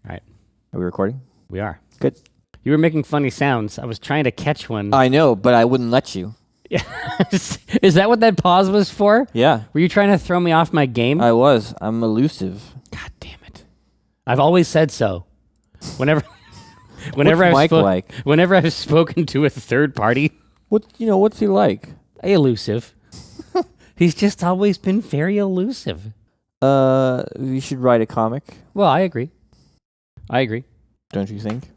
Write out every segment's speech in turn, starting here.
right. Are we recording? We are. Good. You were making funny sounds. I was trying to catch one. I know, but I wouldn't let you. Is that what that pause was for? Yeah. Were you trying to throw me off my game? I was. I'm elusive. God damn it. I've always said so. Whenever What's Mike like? Whenever I've spoken to a third party, What's he like? elusive. He's just always been very elusive. You should write a comic, Well, I agree. don't you think?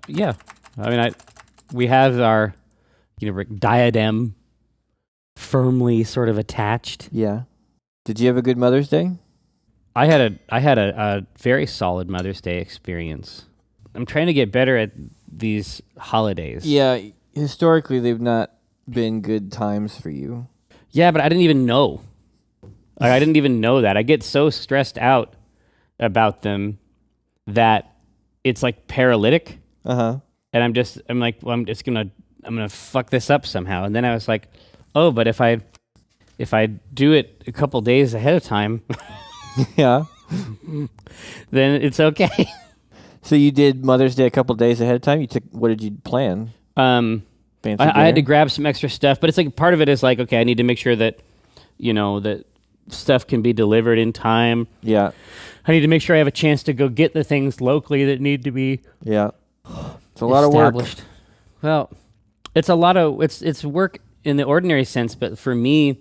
Yeah. I mean, we have our, diadem firmly sort of attached. Yeah. Did you have a good Mother's Day? I had a very solid Mother's Day experience. I'm trying to get better at these holidays. Yeah. Historically, they've not been good times for you. Yeah, but I didn't even know. I didn't even know that. I get so stressed out about them that it's like paralytic. Uh-huh. And I'm like, well, I'm gonna fuck this up somehow. And then I was like, oh, but if I do it a couple days ahead of time, Yeah. then it's okay. So you did Mother's Day a couple days ahead of time? What did you plan? Fancy I had to dinner? grab some extra stuff, but it's like part of it is like, okay, I need to make sure that, that stuff can be delivered in time. Yeah. I need to make sure I have a chance to go get the things locally that need to be Yeah. It's a lot of work. established. Well, it's a lot of it's work in the ordinary sense, but for me,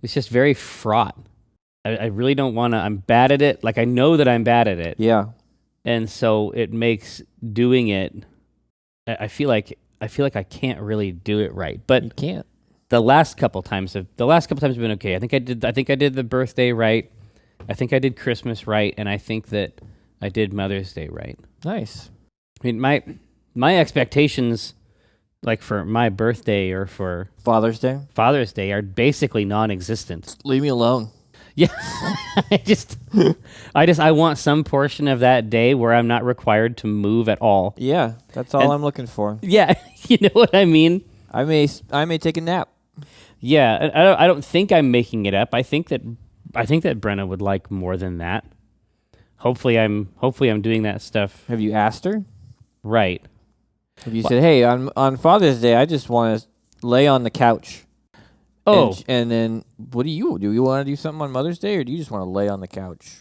it's just very fraught. I really don't want to. I'm bad at it. Like I know that I'm bad at it, Yeah. and so it makes doing it. I feel like I can't really do it right. But You can't. the last couple times have been okay. I think I did the birthday right. I think I did Christmas right, and I think that I did Mother's Day right. Nice. I mean, my expectations, like for my birthday or for Father's Day? Father's Day, are basically non-existent. Leave me alone. Yeah, I want some portion of that day where I'm not required to move at all. Yeah, that's all And- I'm looking for. Yeah, you know what I mean? I may take a nap. Yeah, I don't think I'm making it up. I think that Brenna would like more than that. Hopefully I'm doing that stuff Have you asked her? right. Have you said, "Hey, on Father's Day, I just want to lay on the couch." Oh, And then what do? You want to do something on Mother's Day, or do you just want to lay on the couch?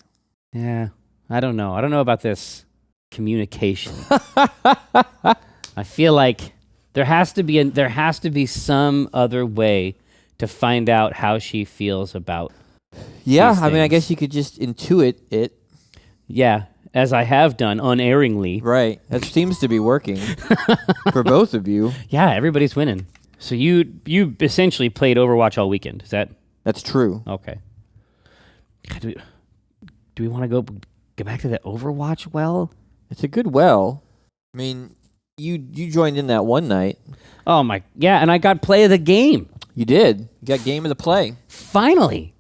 yeah. I don't know. I don't know about this communication. I feel like there has to be some other way to find out how she feels about. Yeah, These I mean, I things. guess you could just intuit it. Yeah, as I have done unerringly. Right. That seems to be working for both of you. Yeah, everybody's winning. So you essentially played Overwatch all weekend. Is that That's true. okay? God, do we want to go back to the Overwatch well? It's a good well. I mean, you joined in that one night. Oh my, yeah, and I got play of the game. You did. You got game of the play. Finally.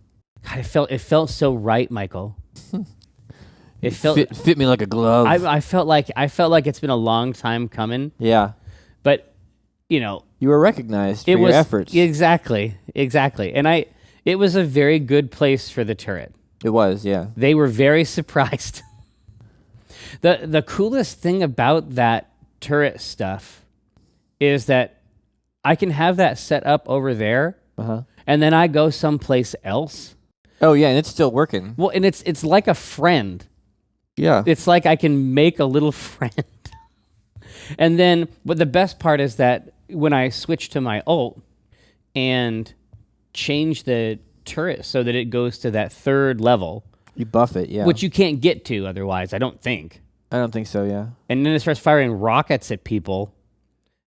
God, it felt so right, Michael. It felt fit me like a glove. I felt like it's been a long time coming, yeah. but You were recognized for it your was efforts. exactly, and it was a very good place for the turret. It was, yeah. They were very surprised. The coolest thing about that turret stuff is that I can have that set up over there, Uh-huh. and then I go someplace else. Oh, yeah, and it's still working. Well, and it's like a friend. Yeah. It's like I can make a little friend. And then, but the best part is that when I switch to my ult and change the turret so that it goes to that third level, You buff it, yeah. which you can't get to otherwise, I don't think. I don't think so, yeah. And then it starts firing rockets at people.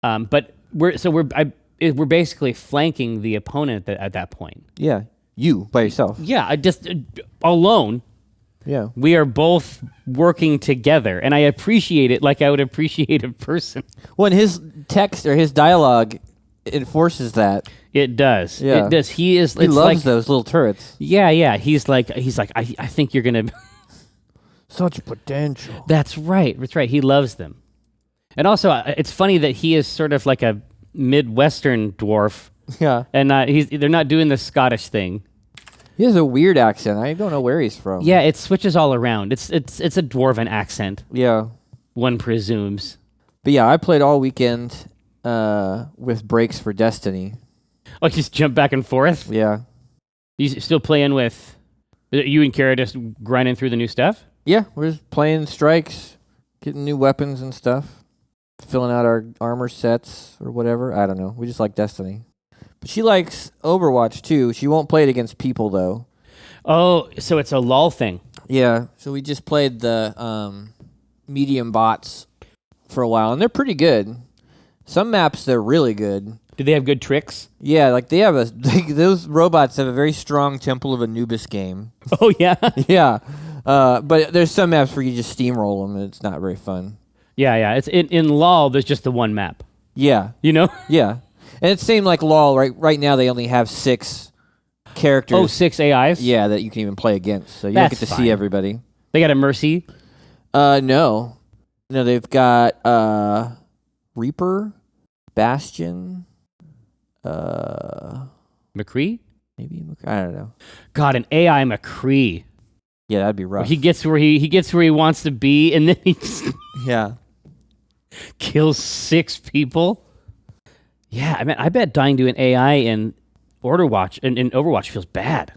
But we're basically flanking the opponent at that point. Yeah. You, by yourself. Yeah, I just alone. Yeah. We are both working together, and I appreciate it like I would appreciate a person. Well, and his text or his dialogue enforces that. It does. Yeah. It does. He is. He it's loves like, those little turrets. Yeah. He's like. I think you're gonna. Such potential. That's right. That's right. He loves them, and also it's funny that he is sort of like a Midwestern dwarf, Yeah. and they're not doing the Scottish thing. He has a weird accent. I don't know where he's from. Yeah, it switches all around. It's a dwarven accent, Yeah. one presumes. But yeah, I played all weekend with breaks for Destiny. Oh, you just jump back and forth? Yeah. You still playing with... You and Kara just grinding through the new stuff? Yeah, we're just playing strikes, getting new weapons and stuff, filling out our armor sets or whatever. I don't know. We just like Destiny. But she likes Overwatch too. She won't play it against people though. Oh, so it's a LOL thing. Yeah. So we just played the medium bots for a while, and they're pretty good. Some maps they're really good. Do they have good tricks? Yeah, like they have those robots have a very strong Temple of Anubis game. Oh, yeah? Yeah. But there's some maps where you just steamroll them, and it's not very fun. Yeah. It's in LOL, there's just the one map. Yeah. You know? Yeah. And it seemed like LoL, right now they only have 6 characters. Oh, 6 AIs? Yeah, that you can even play against. So you That's don't get to fine. see everybody. They got a Mercy? No. No, they've got Reaper, Bastion, McCree? maybe I don't know. God, an AI McCree. Yeah, that'd be rough. He gets where he wants to be, and then he just Yeah. kills 6 people. Yeah, I mean, I bet dying to an AI in Overwatch feels bad.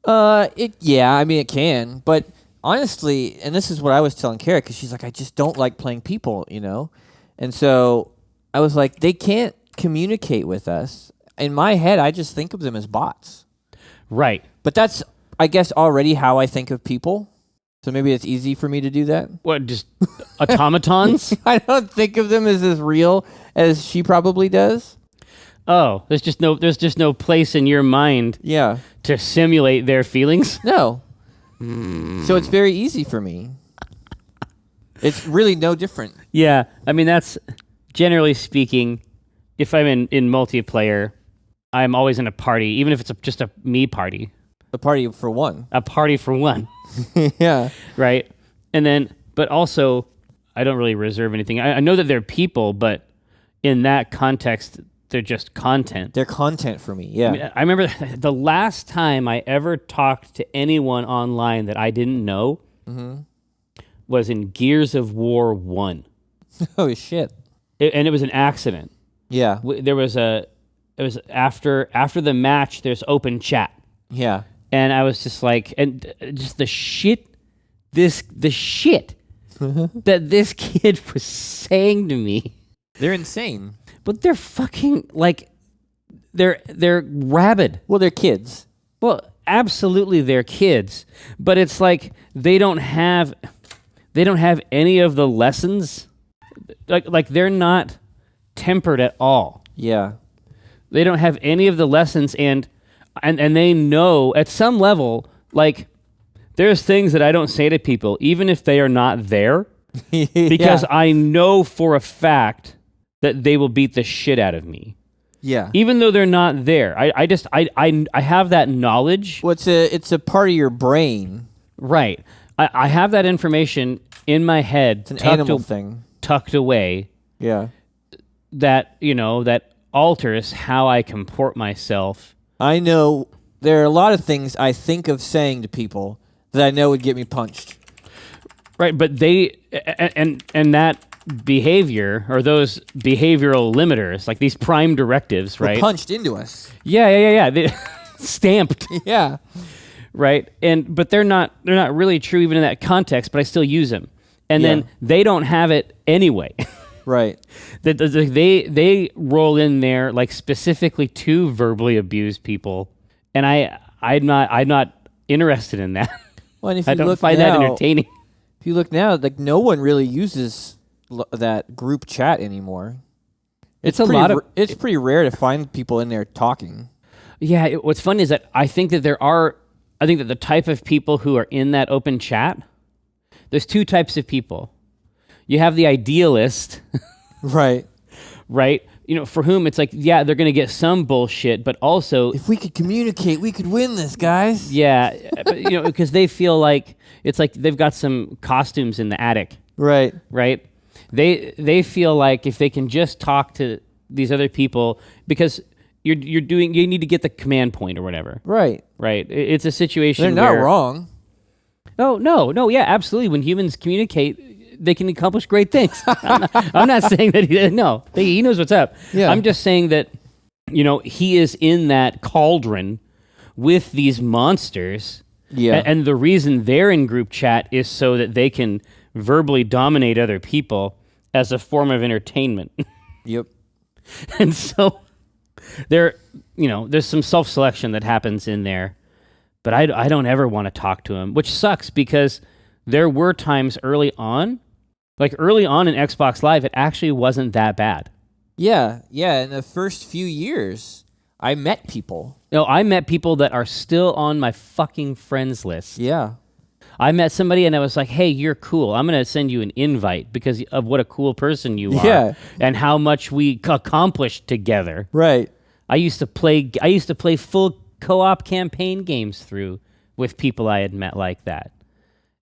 I mean, it can, but honestly, and this is what I was telling Kara, because she's like, I just don't like playing people, you know? And so I was like, they can't communicate with us. In my head, I just think of them as bots. Right. But that's, I guess, already how I think of people. So maybe it's easy for me to do that. What, just automatons? I don't think of them as real as she probably does. Oh, there's just no place in your mind Yeah. to simulate their feelings? No. So it's very easy for me. It's really no different. Yeah, I mean, that's generally speaking, if I'm in multiplayer, I'm always in a party, even if it's just a me party. A party for one. A party for one, Yeah. right? And then, but also, I don't really reserve anything. I know that they're people, but in that context, they're just content. They're content for me, yeah. I mean, I remember the last time I ever talked to anyone online that I didn't know was in Gears of War 1. Oh, shit. And it was an accident. Yeah. It was after the match, there's open chat. Yeah. And I was just like, and just the shit that this kid was saying to me. They're insane. But they're fucking, like, they're rabid. Well, they're kids. Well, absolutely they're kids. But it's like they don't have any of the lessons. Like they're not tempered at all. Yeah. They don't have any of the lessons, and they know at some level, like, there's things that I don't say to people, even if they are not there, because I know for a fact that they will beat the shit out of me. Yeah. Even though they're not there. I have that knowledge. Well, it's a part of your brain. Right. I have that information in my head. It's an animal thing. Tucked away. Yeah. That alters how I comport myself. I know there are a lot of things I think of saying to people that I know would get me punched. Right, but they and that behavior, or those behavioral limiters, like these prime directives, right? Punched into us. Yeah. They, stamped. Yeah. Right, but they're not really true even in that context. But I still use them, and then they don't have it anyway. Right. They roll in there like specifically to verbally abuse people, and I'm not interested in that. Well, and if I you don't find that entertaining. If you look now, like no one really uses that group chat anymore. It's pretty rare to find people in there talking. Yeah, what's funny is that I think that the type of people who are in that open chat, there's 2 types of people. You have the idealist, right? Right? For whom it's like, yeah, they're going to get some bullshit, but also, if we could communicate, we could win this, guys. Yeah, but, because they feel like it's like they've got some costumes in the attic. Right. Right? They feel like if they can just talk to these other people, because you need to get the command point or whatever. Right. Right. It's a situation They're not where, wrong. Oh, no, yeah, absolutely. When humans communicate, they can accomplish great things. I'm not saying that he knows what's up. Yeah. I'm just saying that, he is in that cauldron with these monsters. Yeah. And the reason they're in group chat is so that they can verbally dominate other people as a form of entertainment. Yep. And so there's some self-selection that happens in there. But I don't ever want to talk to him, which sucks because there were times early on in Xbox Live, it actually wasn't that bad. Yeah. In the first few years, I met people. I met people that are still on my fucking friends list. Yeah. I met somebody and I was like, hey, you're cool. I'm going to send you an invite because of what a cool person you are. Yeah. And how much we accomplished together. Right. I used to play full co-op campaign games through with people I had met like that.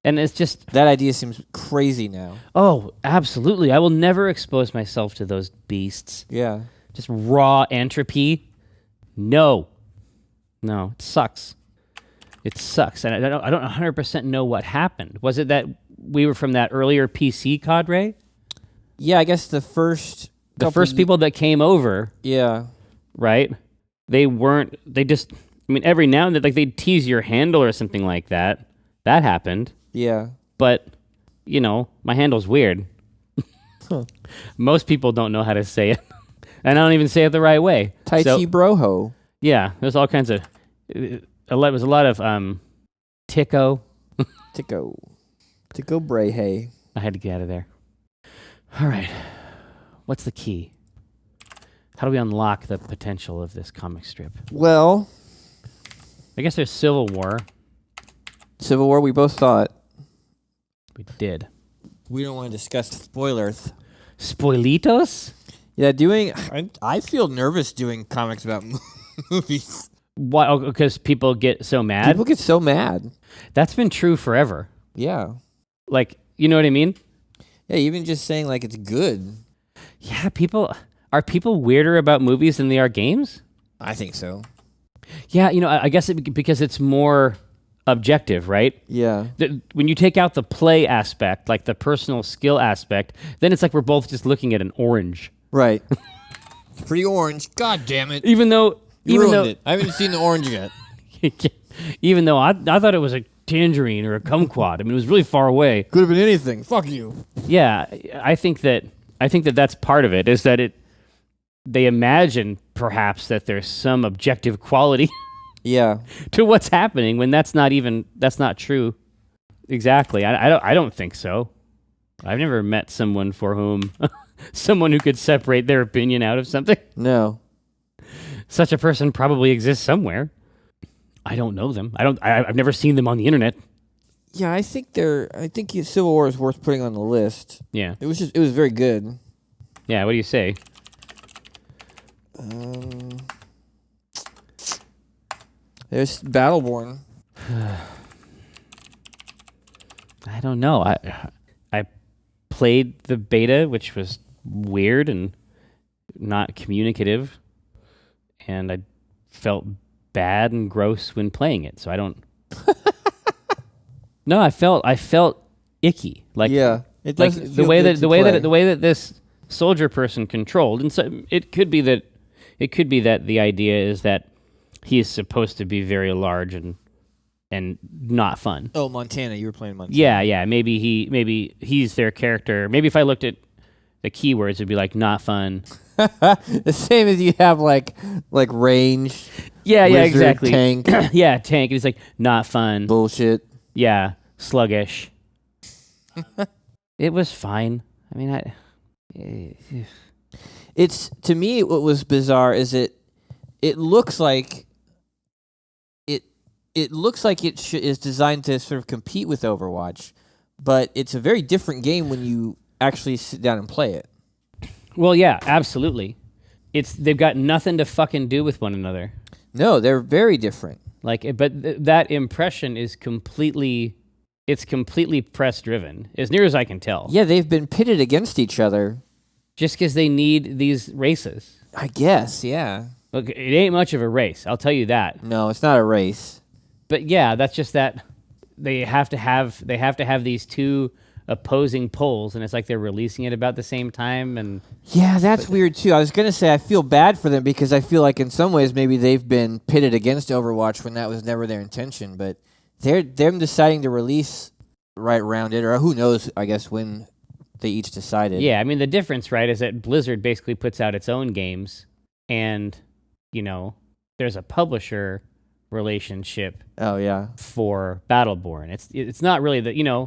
And it's just... That idea seems crazy now. Oh, absolutely. I will never expose myself to those beasts. Yeah. Just raw entropy. No, it sucks. It sucks. And I don't 100% know what happened. Was it that we were from that earlier PC cadre? Yeah, I guess the first people that came over, Yeah. right? Every now and then, like, they'd tease your handle or something like that. That happened. Yeah. But, my handle's weird. Most people don't know how to say it. And I don't even say it the right way. Tai Chi Broho. Yeah, there's all kinds of... It was a lot of Tico. Tico Brehe. I had to get out of there. All right. What's the key? How do we unlock the potential of this comic strip? Well, I guess there's Civil War. Civil War, we both saw it. We did. We don't want to discuss spoilers. Spoilitos? Yeah, I feel nervous doing comics about movies. Why? Oh, because people get so mad? People get so mad. That's been true forever. Yeah. Like, you know what I mean? Yeah, even just saying, like, it's good. Yeah, are people weirder about movies than they are games? I think so. Yeah, I guess because it's more objective, right? Yeah. When you take out the play aspect, like the personal skill aspect, then it's like we're both just looking at an orange. Right. It's pretty orange. God damn it. Even though it. I haven't seen the orange yet. Even though I thought it was a tangerine or a kumquat. I mean, it was really far away. Could have been anything. Fuck you. Yeah, I think that that's part of it, is that they imagine perhaps that there's some objective quality Yeah. to what's happening when that's not true. Exactly. I don't think so. I've never met someone for whom someone who could separate their opinion out of something. No. Such a person probably exists somewhere. I don't know them. I've never seen them on the internet. Yeah, I think Civil War is worth putting on the list. Yeah. It was very good. Yeah, what do you say? There's Battleborn. I don't know. I played the beta, which was weird and not communicative, and I felt bad and gross when playing it. So I don't. No, I felt icky. Like, yeah, it like doesn't the feel way good that to play. the way that this soldier person controlled, and so it could be that the idea is that he is supposed to be very large and not fun. Oh, Montana, you were playing Montana. Yeah. Maybe he's their character. Maybe if I looked at the keywords, it'd be like not fun. The same as you have like range. Yeah, wizard, exactly. Tank. Yeah, tank. It's like not fun. Bullshit. Yeah, sluggish. It was fine. I mean, It's, to me, what was bizarre is it looks like it looks like it is designed to sort of compete with Overwatch, but it's a very different game when you actually sit down and play it. Well, yeah, absolutely. They've got nothing to fucking do with one another. No, they're very different. Like, but that impression is completely press driven, as near as I can tell. Yeah, they've been pitted against each other. Just because they need these races. I guess, yeah. Look, it ain't much of a race. I'll tell you that. No, it's not a race. But yeah, that's just that they have to have these two opposing poles, and it's like they're releasing it about the same time. And Yeah, that's weird too. I was gonna say I feel bad for them because I feel like in some ways maybe they've been pitted against Overwatch when that was never their intention. But them deciding to release right around it, or who knows? I guess when they each decided. yeah, I mean the difference, right, is that Blizzard basically puts out its own games, and there's a publisher relationship Oh yeah. for Battleborn. It's not really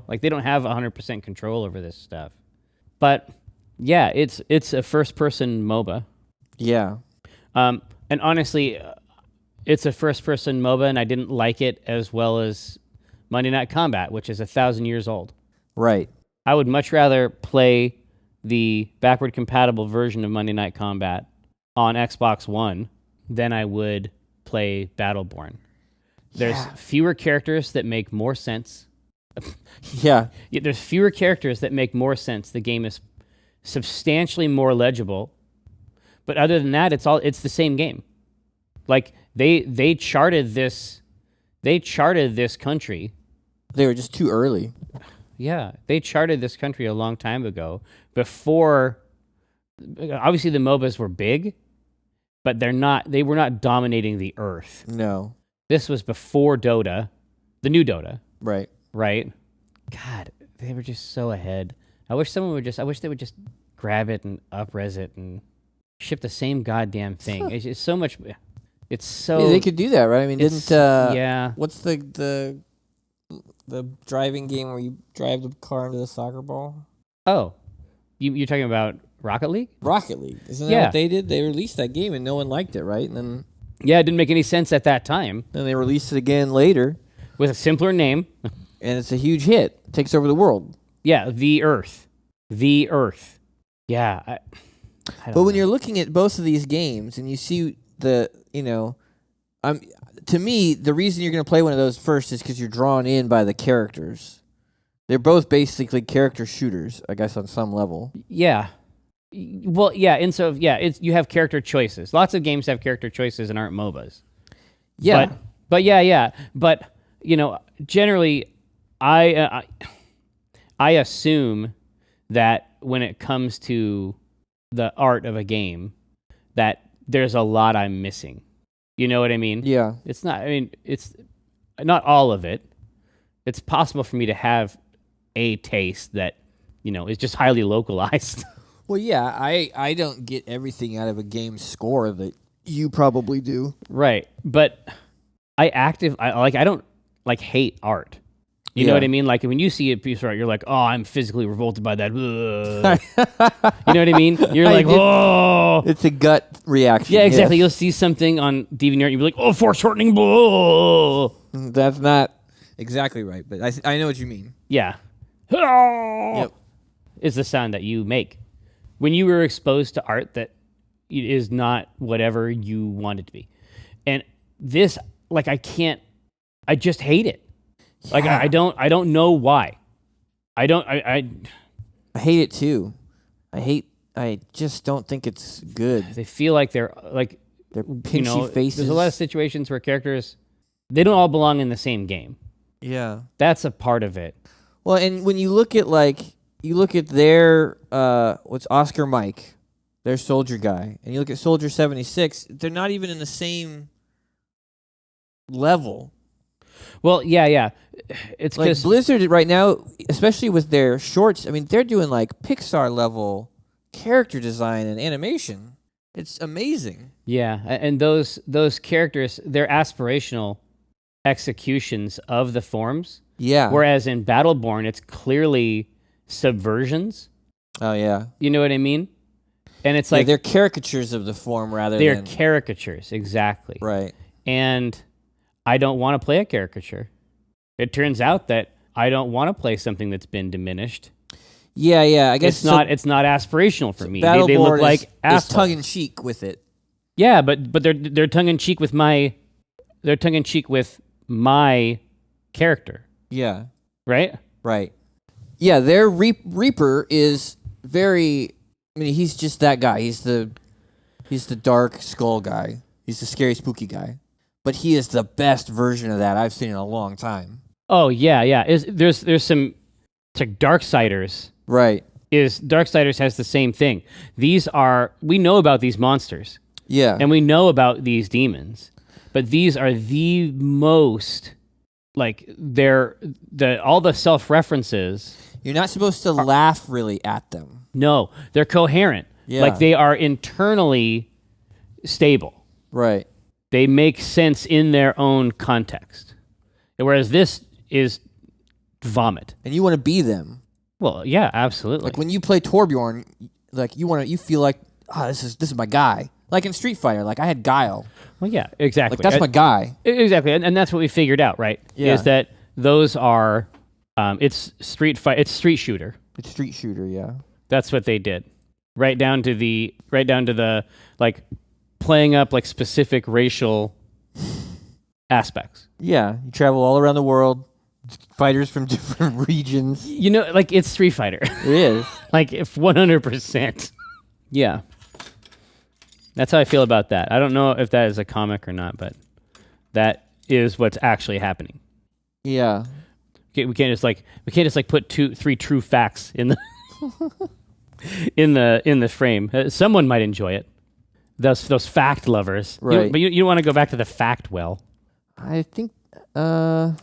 like they don't have 100% control over this stuff. But yeah, it's a first person MOBA. Yeah. And honestly, it's a first person MOBA, and I didn't like it as well as Monday Night Combat, which is 1,000 years old. Right. I would much rather play the backward compatible version of Monday Night Combat on Xbox One than I would play Battleborn. There's fewer characters that make more sense. Yeah. There's fewer characters that make more sense. The game is substantially more legible. But other than that, it's the same game. Like they charted this country. They were just too early. Yeah, they charted this country a long time ago. Before, obviously the MOBAs were big, but they were not dominating the earth. No. This was before Dota, the new Dota, Right. right? God, they were just so ahead. I wish they would just grab it and up-res it and ship the same goddamn thing. It's so much. It's so. Yeah, they could do that, right? I mean, didn't yeah. What's the driving game where you drive the car into the soccer ball? Oh, you're talking about Rocket League? Rocket League. Isn't that Yeah. what they did? They released that game and no one liked it, right? And then Yeah, it didn't make any sense at that time. they released it again later, With a simpler name. and it's a huge hit. It takes over the world. Yeah, The Earth. The Earth. Yeah. I don't But when know. you're looking at both of these games and you see to me, the reason you're going to play one of those first is because you're drawn in by the characters. They're both basically character shooters, I guess, on some level. Yeah. Well, yeah, and so you have character choices. Lots of games have character choices and aren't MOBAs. Yeah. But yeah. But generally, I assume that when it comes to the art of a game, that there's a lot I'm missing. You know what I mean? Yeah. It's not all of it. It's possible for me to have a taste that is just highly localized. Well, yeah, I don't get everything out of a game score that you probably do. Right, but I don't hate art. You know Yeah. what I mean? Like when you see a piece of art, you're like, "Oh, I'm physically revolted by that." You know what I mean? You're like, "Oh." It's a gut reaction. Yeah, exactly. yes. You'll see something on DeviantArt, you'll be like, "Oh, foreshortening." Blah. That's not exactly right, but I know what you mean. Yeah. Yep. Is the sound that you make when you were exposed to art that is not whatever you want it to be. And this, I just hate it. Like Yeah. I don't know why. I I hate it too. I just don't think it's good. they feel like they're like They're pinchy faces. There's a lot of situations where characters they don't all belong in the same game. Yeah. That's a part of it. Well, and when you look at their what's Oscar Mike, their soldier guy, and you look at Soldier 76, they're not even in the same level. Well, yeah. It's Like because Blizzard right now, especially with their shorts, I mean, they're doing like Pixar level character design and animation. It's amazing. yeah, and those characters, they're aspirational executions of the forms. Yeah. Whereas in Battleborn, it's clearly subversions. Oh yeah. You know what I mean? And it's Yeah, like they're caricatures of the form rather they're than caricatures, exactly. right. And I don't want to play a caricature. It turns out that I don't want to play something that's been diminished. Yeah. I guess It's not aspirational for me. They Battleborn look like is assholes. tongue in cheek with it. Yeah, but they're tongue in cheek with my character, Yeah. right? Right. Yeah, their Reaper is very. I mean, he's just that guy. He's the dark skull guy. He's the scary, spooky guy. But he is the best version of that I've seen in a long time. Oh yeah. There's some, it's like Darksiders. Right. Darksiders has the same thing. We know about these monsters. Yeah. And we know about these demons, but these are the most, like, all the self-references. You're not supposed to laugh really at them. No, they're coherent. Yeah. Like, they are internally stable. Right. They make sense in their own context. Whereas this is vomit. And you want to be them. Well, yeah, absolutely. Like when you play Torbjorn, like you feel like, this is my guy. Like in Street Fighter, like I had Guile. Well, yeah, exactly. Like that's my guy. Exactly, and that's what we figured out, right? Yeah. Is that those are, it's street shooter. It's Street Shooter, yeah. That's what they did. Right down to the like playing up like specific racial aspects. Yeah, you travel all around the world, fighters from different regions. You know, like it's Street Fighter. It is. Like if 100%. Yeah. That's how I feel about that. I don't know if that is a comic or not, but that is what's actually happening. Yeah. We can't just put 2-3 true facts in the in the frame. Someone might enjoy it. Those fact lovers, right? But you don't want to go back to the fact well. I think. Right.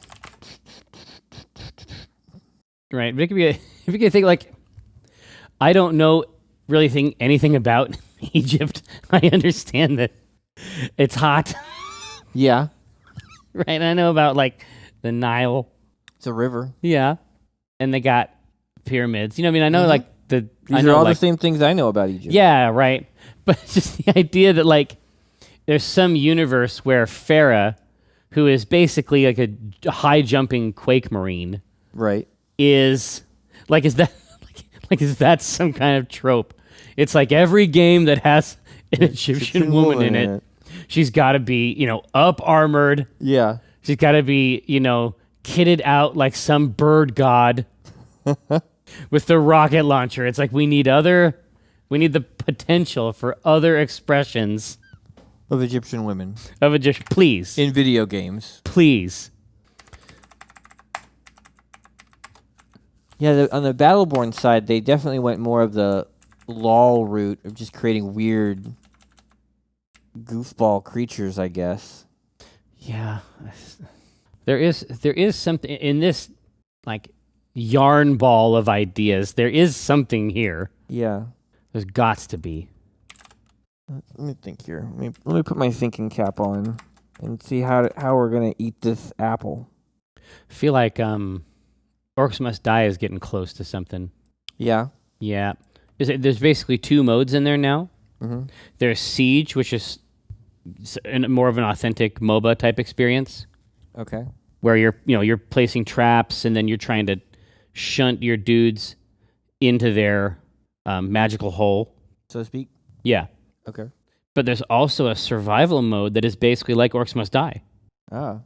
But it could be if you could think like, I don't know really think anything about Egypt. I understand that it's hot. Yeah. Right. I know about like the Nile. It's a river. Yeah. And they got pyramids. You know what I mean? I know like These are all the same things I know about Egypt. Yeah, right. But just the idea that like there's some universe where Farah, who is basically like a high jumping Quake Marine, right, is that some kind of trope? It's like every game that has an Egyptian woman in it, she's got to be, up armored. Yeah. She's got to be, kitted out like some bird god with the rocket launcher. It's like we need the potential for other expressions of Egyptian women. Please. In video games. Please. Yeah, on the Battleborn side, they definitely went more of the LOL route of just creating weird goofball creatures, I guess. Yeah. There is something in this like yarn ball of ideas. There is something here. Yeah. There's gots to be. Let me think here. Let me put my thinking cap on and see how we're gonna eat this apple. I feel like Orcs Must Die is getting close to something. Yeah. Yeah. There's basically 2 modes in there now. Mm-hmm. There's Siege, which is more of an authentic MOBA type experience. Okay. Where you're placing traps and then you're trying to shunt your dudes into their magical hole, so to speak. Yeah. Okay. But there's also a survival mode that is basically like Orcs Must Die. Ah.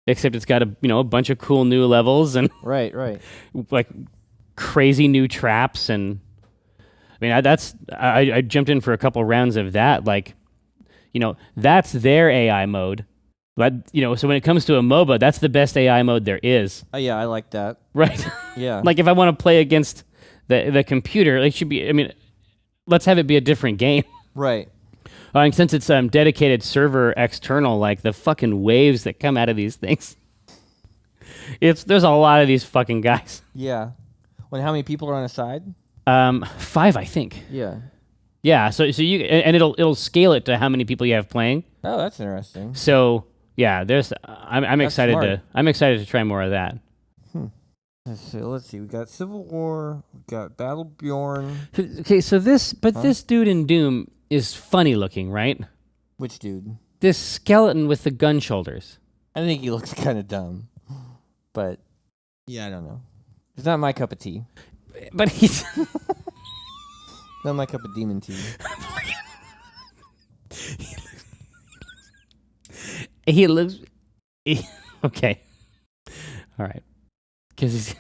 Except it's got a bunch of cool new levels and right, like crazy new traps, and I mean I jumped in for a couple rounds of that. Like, that's their AI mode. But so when it comes to a MOBA, that's the best AI mode there is. Yeah, I like that. Right. Yeah. Like if I want to play against the computer, it should be. I mean, let's have it be a different game. Right. And since it's dedicated server external, like the fucking waves that come out of these things, there's a lot of these fucking guys. Yeah. Well, how many people are on a side? 5, I think. Yeah. Yeah. So you and it'll scale it to how many people you have playing. Oh, that's interesting. So yeah, I'm excited smart. I'm excited to try more of that. Let's see. We got Civil War. We got Battleborn. Okay, so this dude in Doom is funny looking, right? Which dude? This skeleton with the gun shoulders. I think he looks kind of dumb, but yeah, I don't know. It's not my cup of tea. But he's not my cup of demon tea. He looks okay. All right, because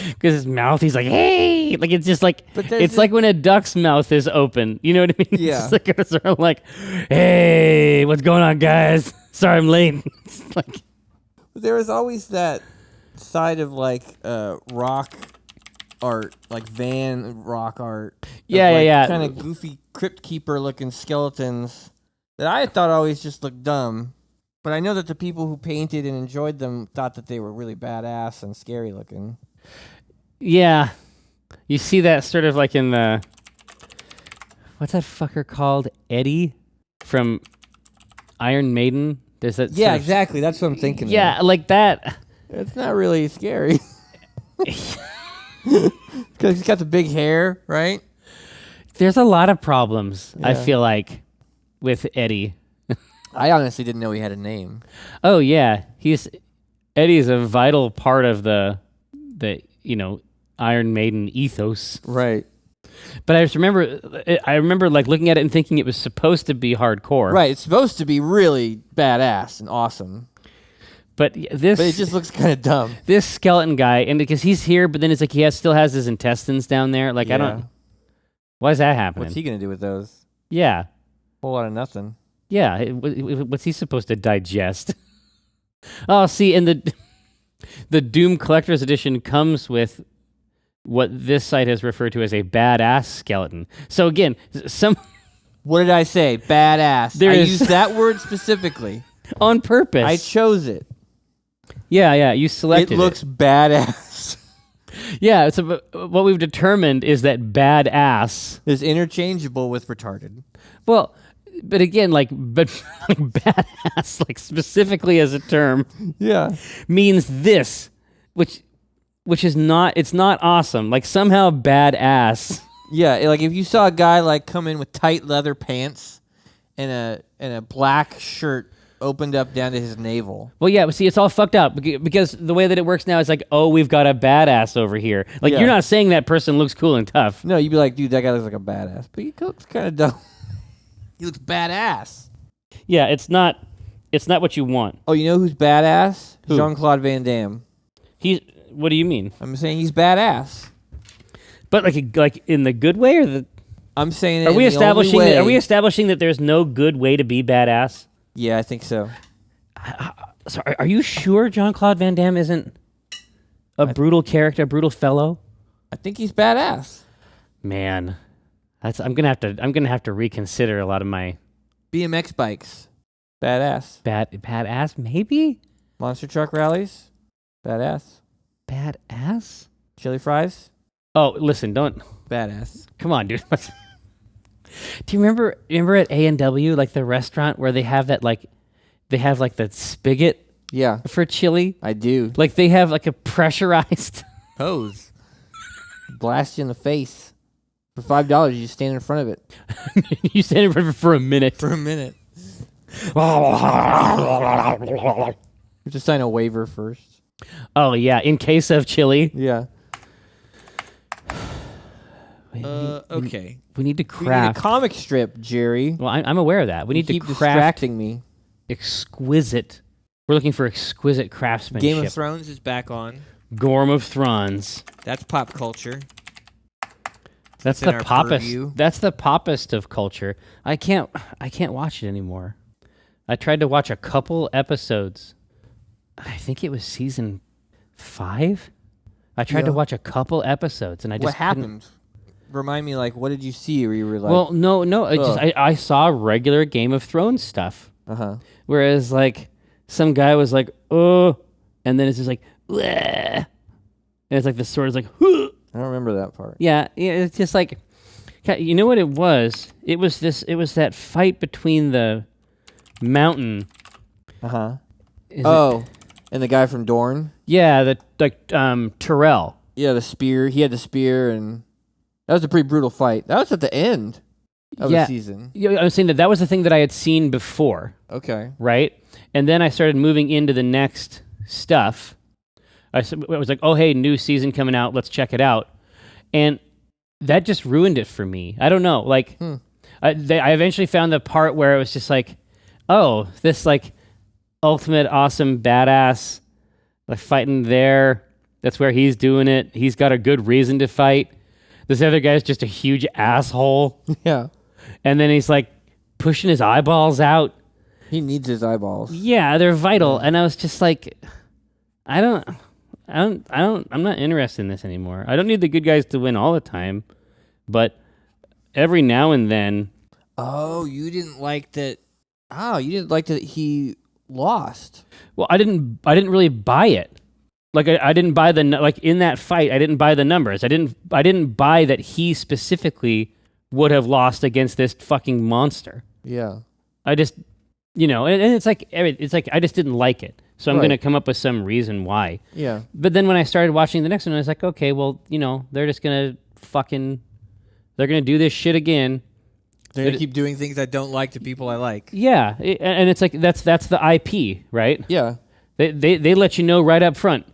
because his mouth, he's like, hey, like it's just like But there's it's like when a duck's mouth is open. You know what I mean? Yeah. It's just like, sort of like, hey, what's going on, guys? Sorry, I'm late. It's like, There was always that side of like rock art, like van rock art. Yeah. Kind of goofy crypt keeper looking skeletons that I thought always just looked dumb. But I know that the people who painted and enjoyed them thought that they were really badass and scary looking. yeah. You see that sort of like in the what's that fucker called? Eddie from Iron Maiden. There's that. Yeah, sort of- exactly. That's what I'm thinking. Yeah, like that. It's not really scary. Because he's got the big hair, right? There's a lot of problems. I Yeah. feel like with Eddie. I honestly didn't know he had a name. Oh yeah, Eddie's a vital part of the Iron Maiden ethos. Right. But I just remember like looking at it and thinking it was supposed to be hardcore. Right. It's supposed to be really badass and awesome. But this But it just looks kind of dumb. this skeleton guy, and because he's here, but then it's like still has his intestines down there. Like I don't. Why is that happening? What's he going to do with those? Yeah. Whole lot of nothing. Yeah, what's he supposed to digest? Oh, see, and the Doom Collector's Edition comes with what this site has referred to as a badass skeleton. So again, What did I say? Badass. There I is- used that word specifically. on purpose. I chose it. Yeah, you selected It looks badass. Yeah, so what we've determined is that badass. It's interchangeable with retarded. Well, but again, like badass, like specifically as a term, Yeah. means this, which is not. It's not awesome. Like somehow badass. Yeah, like if you saw a guy like come in with tight leather pants and a black shirt opened up down to his navel. Well, yeah, but see, it's all fucked up because the way that it works now is like, oh, we've got a badass over here. Like Yeah. you're not saying that person looks cool and tough. No, you'd be like, dude, that guy looks like a badass. But he looks kind of dumb. He looks badass. Yeah, it's not what you want. Oh, you know who's badass? Who? Jean-Claude Van Damme. What do you mean? I'm saying he's badass. But like in the good way, or the I'm saying it are we in the only establishing way. that? Are we establishing that there's no good way to be badass? Yeah, I think so. So are you sure Jean-Claude Van Damme isn't a brutal character, a brutal fellow? I think he's badass. Man, I'm gonna have to reconsider a lot of my BMX bikes. Badass. badass. Maybe Monster truck rallies. Badass. badass. Chili fries. Oh, listen, don't. Badass. Come on, dude. Do you remember at A&W, like the restaurant where they have that like the spigot Yeah, for chili? I do. Like they have like a pressurized. Hose. Blast you in the face. For $5, you just stand in front of it. You stand in front of it for a minute. For a minute. You have to sign a waiver first. Oh yeah, in case of chili. Yeah. We Okay. need to We need a craft. comic strip, Jerry. Well, I'm aware of that. We You need to keep craft distracting me. exquisite. We're looking for exquisite craftsmanship. Game of Thrones is back on. Gorm of Thrones. That's pop culture. That's It's in the our poppest. purview. That's the poppest of culture. I can't watch it anymore. I tried to watch a couple episodes. I think it was season 5. I tried to Yeah. watch a couple episodes and I just What couldn't- happened? Remind me, like, what did you see? Where you were like, Well, no. I saw regular Game of Thrones stuff. uh-huh. Whereas, like, some guy was like, oh, and then it's just like, bleh. And it's like the sword is like, huh. I don't remember that part. Yeah, it's just like, you know what it was? It was that fight between the mountain. Uh-huh. Is it- Oh, and the guy from Dorne? yeah, Terrell. Yeah, the spear. He had the spear, and that was a pretty brutal fight. That was at the end of Yeah. the season. Yeah, I was saying that was the thing that I had seen before, Okay. right? And then I started moving into the next stuff. I was like, oh, hey, new season coming out. Let's check it out. And that just ruined it for me. I don't know. Like, I eventually found the part where it was just like, oh, this like ultimate awesome badass like fighting there. That's where he's doing it. He's got a good reason to fight. This other guy's just a huge asshole. Yeah. And then he's like pushing his eyeballs out. He needs his eyeballs. Yeah, they're vital. And I was just like, I'm not interested in this anymore. I don't need the good guys to win all the time, but every now and then. Oh, you didn't like that. Oh, you didn't like that he lost. Well, I didn't really buy it. Like I didn't buy like in that fight, I didn't buy the numbers. I didn't buy that he specifically would have lost against this fucking monster. Yeah. I just, and it's like I just didn't like it. So I'm Right. going to come up with some reason why. Yeah. But then when I started watching the next one, I was like, okay, well, they're just going to they're going to do this shit again. They're going to keep doing things I don't like to people I like. Yeah. And it's like, that's the IP, right? Yeah. They let you know right up front.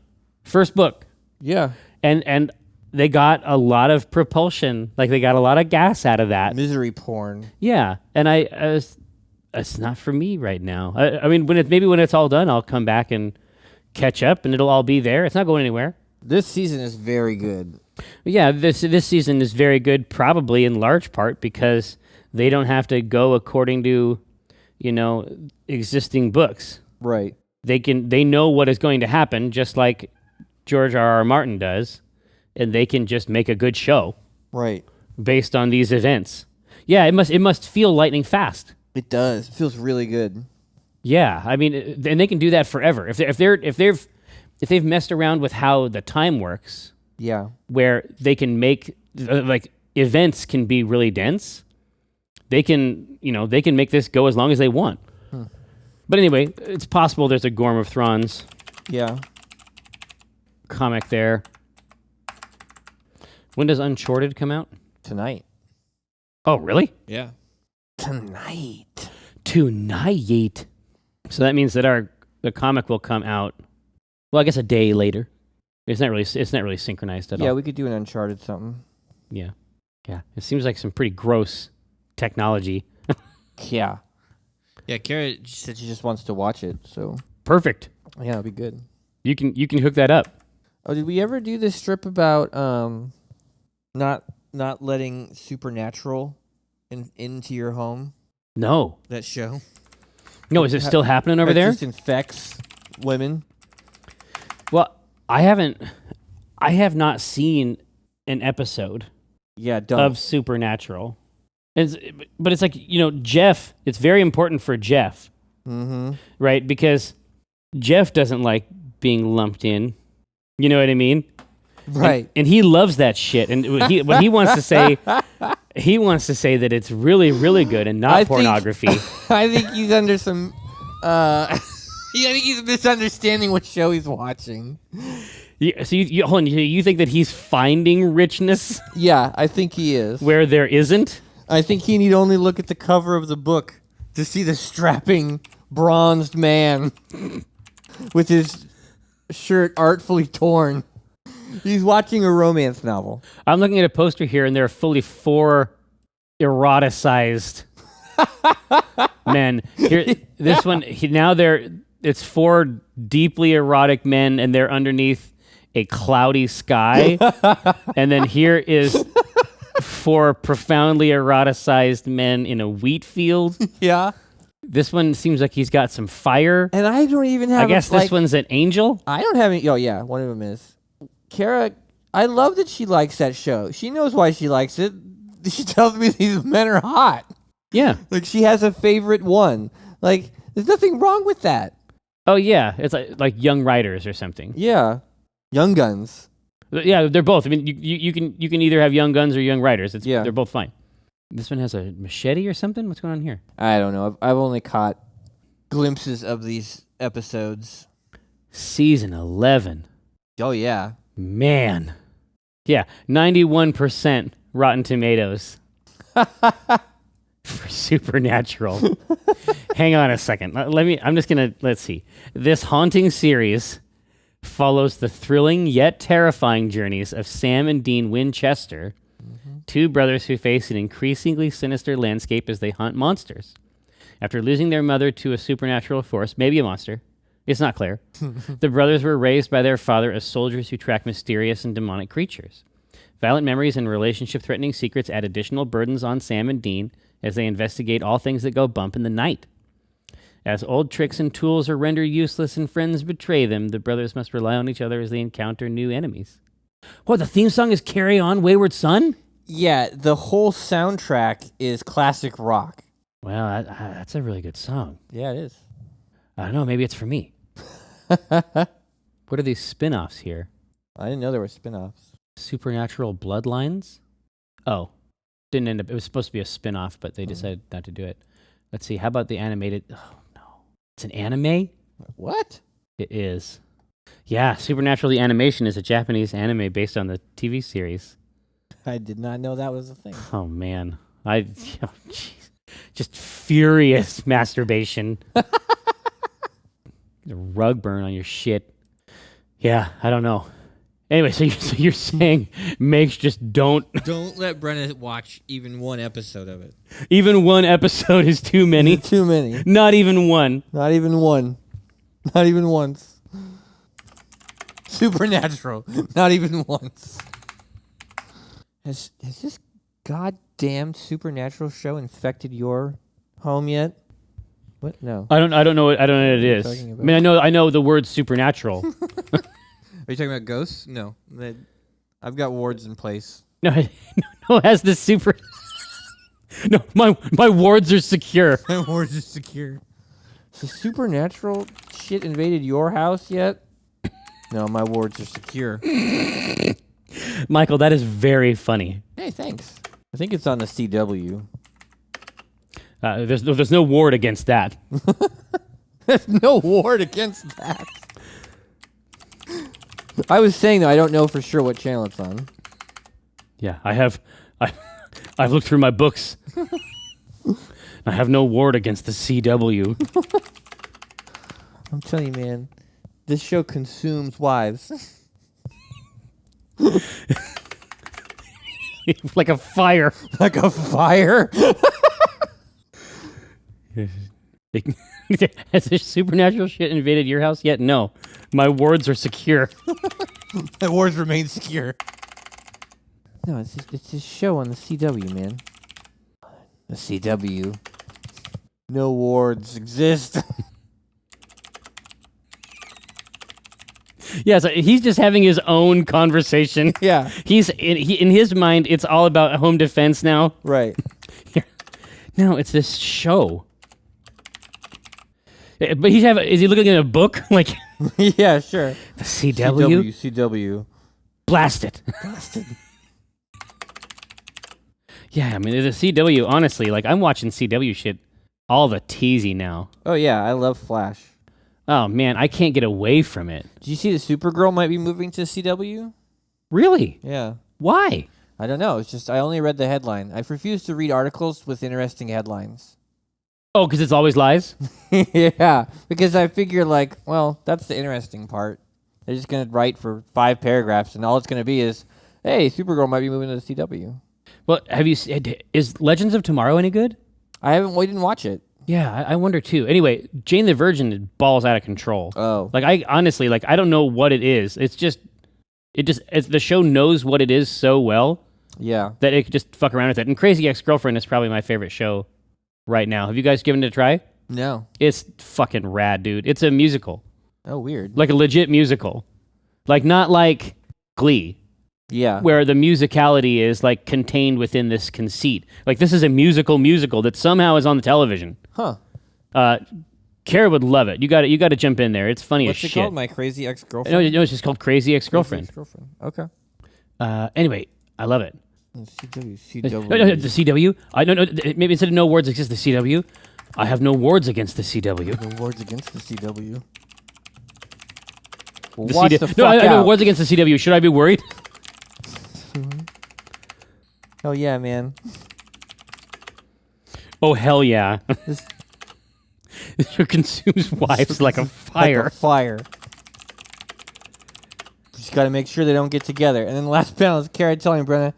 First book. Yeah. And they got a lot of propulsion. Like they got a lot of gas out of that. Misery porn. Yeah. And it's not for me right now. I mean, when it's all done, I'll come back and catch up and it'll all be there. It's not going anywhere. This season is very good. Yeah, this season is very good, probably in large part because they don't have to go according to, existing books. Right. They know what is going to happen, just like George R.R. Martin does, and they can just make a good show Right. based on these events. Yeah, it must feel lightning fast. It does. It feels really good. Yeah, I mean, and they can do that forever. If they've messed around with how the time works, Yeah. where they can make like events can be really dense, they can make this go as long as they want. But anyway, it's possible there's a Gorm of Thrones Yeah. comic there. When does Uncharted come out? Tonight. Oh, really? Yeah. Tonight. Tonight. So that means that the comic will come out. Well, I guess a day later. It's not really synchronized at all. Yeah, we could do an Uncharted something. Yeah. It seems like some pretty gross technology. Yeah. Yeah, Kara said she just wants to watch it, so Perfect. yeah, it'll be good. You can hook that up. Oh, did we ever do this strip about not letting supernatural into your home? No. That show? No, is it still happening over It there? just infects women. Well, I have not seen an episode Yeah, don't. of Supernatural. But it's like, Jeff, it's very important for Jeff, Mm-hmm. right? Because Jeff doesn't like being lumped in. You know what I mean? Right. And he loves that shit. And what he wants to say, that it's really, really good and not pornography. I think he's under some. I think he's misunderstanding what show he's watching. So hold on, you think that he's finding richness Yeah, I think he is. where there isn't? I think he need only look at the cover of the book to see the strapping, bronzed man with his shirt artfully torn. He's watching a romance novel. I'm looking at a poster here, and there are fully 4 eroticized men. Here, this one it's 4 deeply erotic men, and they're underneath a cloudy sky. And then here is 4 profoundly eroticized men in a wheat field. Yeah. This one seems like he's got some fire. And I don't even have. I guess this one's an angel. I don't have any. Oh yeah, one of them is. Kara, I love that she likes that show. She knows why she likes it. She tells me these men are hot. Yeah. Like she has a favorite one. Like there's nothing wrong with that. Oh yeah, it's like Young Riders or something. Yeah. Young Guns. Yeah, they're both. I mean, you can either have Young Guns or Young Riders. Yeah. They're both fine. This one has a machete or something. What's going on here? I don't know. I've only caught glimpses of these episodes. Season 11. Oh yeah. Man. Yeah, 91% Rotten Tomatoes for Supernatural. Hang on a second. Let's see. This haunting series follows the thrilling yet terrifying journeys of Sam and Dean Winchester, 2 brothers who face an increasingly sinister landscape as they hunt monsters. After losing their mother to a supernatural force, maybe a monster, It's not Claire. The brothers were raised by their father as soldiers who track mysterious and demonic creatures. Violent memories and relationship-threatening secrets add additional burdens on Sam and Dean as they investigate all things that go bump in the night. As old tricks and tools are rendered useless and friends betray them, the brothers must rely on each other as they encounter new enemies. What, the theme song is Carry On, Wayward Son? Yeah, the whole soundtrack is classic rock. Well, that's a really good song. Yeah, it is. I don't know, maybe it's for me. What are these spin-offs here? I didn't know there were spin-offs. Supernatural Bloodlines? Oh, didn't end up. It was supposed to be a spin-off, but they decided not to do it. Let's see. How about the animated? Oh, no. It's an anime? What? It is. Yeah, Supernatural the Animation is a Japanese anime based on the TV series. I did not know that was a thing. Oh, man. Just furious masturbation. A rug burn on your shit. Yeah, I don't know. Anyway, so you're saying, Makes, just don't. Don't let Brenna watch even one episode of it. Even one episode is too many. Too many. Not even one. Not even one. Not even once. Supernatural. Not even once. Has this goddamn Supernatural show infected your home yet? What? No. I don't know what it is. talking I about? mean, I know the word supernatural. Are you talking about ghosts? No. I've got wards in place. No, it has the super. No, my wards are secure. My wards are secure. So Supernatural shit invaded your house yet? No, my wards are secure. Michael, that is very funny. Hey, thanks. I think it's on the CW. There's no ward against that. There's no ward against that. I was saying, though, I don't know for sure what channel it's on. Yeah, I've looked through my books. I have no ward against the CW. I'm telling you, man, this show consumes wives. Like a fire. Like a fire? Has this supernatural shit invaded your house yet? No. My wards are secure. The wards remain secure. No, it's this show on the CW, man. The CW. No wards exist. Yeah, so he's just having his own conversation. Yeah. In his mind, it's all about home defense now. Right. No, it's this show. But is he looking at a book? Like Yeah, sure. the CW? CW. Blast it. Blasted. Yeah, I mean, the CW, honestly, like I'm watching CW shit all the teasy now. Oh, yeah, I love Flash. Oh, man, I can't get away from it. Did you see the Supergirl might be moving to CW? Really? Yeah. Why? I don't know. It's just I only read the headline. I refuse to read articles with interesting headlines. Oh, because it's always lies? Yeah, because I figure like, well, that's the interesting part. They're just gonna write for 5 paragraphs, and all it's gonna be is, "Hey, Supergirl might be moving to the CW." Well, is Legends of Tomorrow any good? We didn't watch it. Yeah, I wonder too. Anyway, Jane the Virgin balls out of control. Oh, Like I honestly, like I don't know what it is. It's the show knows what it is so well yeah. that it could just fuck around with it. And Crazy Ex-Girlfriend is probably my favorite show right now. Have you guys given it a try? No. It's fucking rad, dude. It's a musical. Oh, weird. Like a legit musical. Like not like Glee, Yeah. where the musicality is like contained within this conceit. Like this is a musical that somehow is on the television. Huh. Kara would love it. You got to jump in there. It's funny What's as it shit. called? My Crazy Ex-Girlfriend? No, it's just called Crazy Ex-Girlfriend. Ex-Girlfriend. Okay. Anyway, I love it. CW. No, the CW. Maybe instead of no words against the CW, I have no wards against the CW. No words against the CW. The Watch CW the fuck no, I have no out. wards against the CW. Should I be worried? Oh, yeah, man. Oh hell yeah! This It consumes wives like a fire. Like a fire. Just got to make sure they don't get together. And then the last panel is Kara telling Brenna,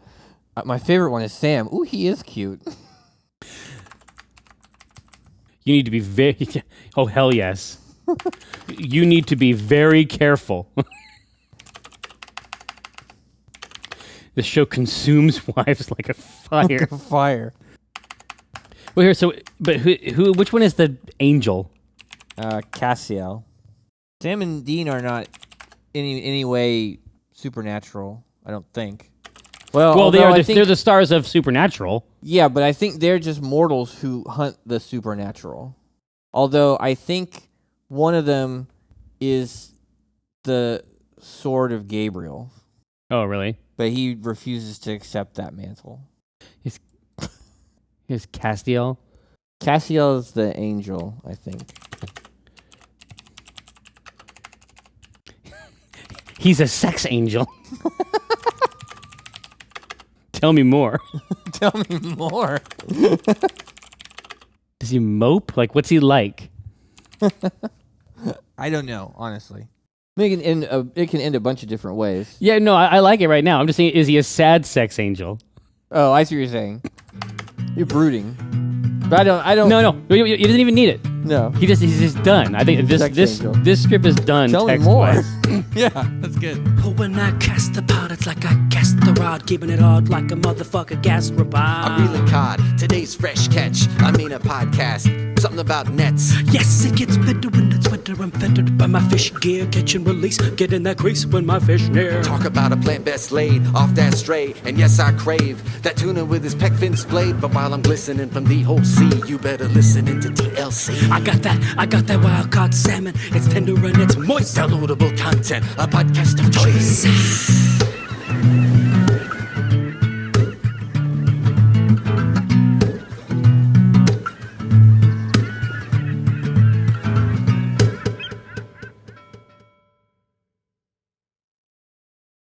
my favorite one is Sam. Ooh, he is cute. You need to be very. Oh hell yes! You need to be very careful. This show consumes wives like a fire. Fire. Well, here, so, but which one is the angel? Cassiel. Sam and Dean are not any way supernatural, I don't think. Well, they although are. I think, They're the stars of Supernatural. yeah, but I think they're just mortals who hunt the supernatural. Although I think one of them is the sword of Gabriel, Oh, really? but he refuses to accept that mantle. Here's Castiel. Cassiel is the angel, I think. He's a sex angel. Tell me more. Tell me more. Does he mope? Like, what's he like? I don't know, honestly. It can end a bunch of different ways. Yeah, no, I like it right now. I'm just saying, is he a sad sex angel? Oh, I see what you're saying. You're brooding. But I don't. No, he doesn't even need it. No. He's just done. I think Sex angel. this script is done. Tell me more. text-wise. Yeah, that's good. But when I cast the pot, it's like I cast the rod, keeping it hard like a motherfucker gas robot. I'm reeling cod, today's fresh catch. I mean a podcast, something about nets. Yes, it gets better when it's winter. I'm fettered by my fish gear, catch and release. Get in that crease when my fish near. Talk about a plant best laid off that stray. And yes, I crave that tuna with his peck fin displayed. But while I'm glistening from the whole sea, you better listen into TLC. I got that wild caught salmon. It's tender and it's moist. Downloadable content, a podcast of choice.